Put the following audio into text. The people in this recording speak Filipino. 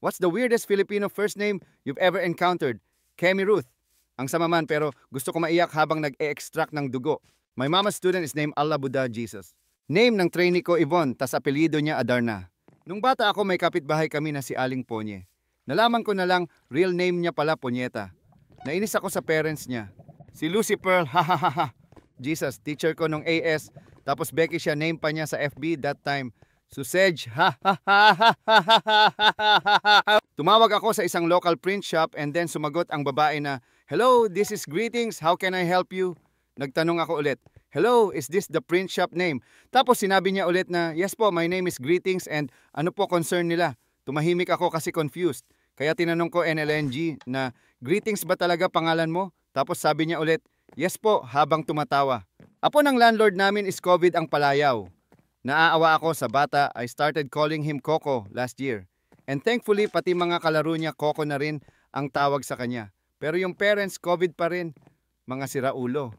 What's the weirdest Filipino first name you've ever encountered? Kemi Ruth. Ang sama man pero gusto ko maiyak habang nag-e-extract ng dugo. My mama's student is named Allah Buddha Jesus. Name ng trainee ko Yvonne, tas apelyido niya Adarna. Nung bata ako may kapitbahay kami na si Aling Ponye. Nalaman ko na lang real name niya pala Ponyeta. Nainis ako sa parents niya. Si Lucy Pearl, ha. Jesus, teacher ko nung AS. Tapos Becky siya, name pa niya sa FB that time. Susej, ha. Tumawag ako sa isang local print shop and then sumagot ang babae na, "Hello, this is Greetings, how can I help you?" Nagtanong ako ulit, "Hello, is this the print shop name?" Tapos sinabi niya ulit na, "Yes po, my name is Greetings and ano po concern nila?" Tumahimik ako kasi confused. Kaya tinanong ko NLNG na, "Greetings ba talaga pangalan mo?" Tapos sabi niya ulit, "Yes po," habang tumatawa. Apo ng landlord namin is COVID ang palayaw. Naaawa ako sa bata, I started calling him Coco last year. And thankfully, pati mga kalaro niya Coco na rin ang tawag sa kanya. Pero yung parents, COVID pa rin, mga siraulo.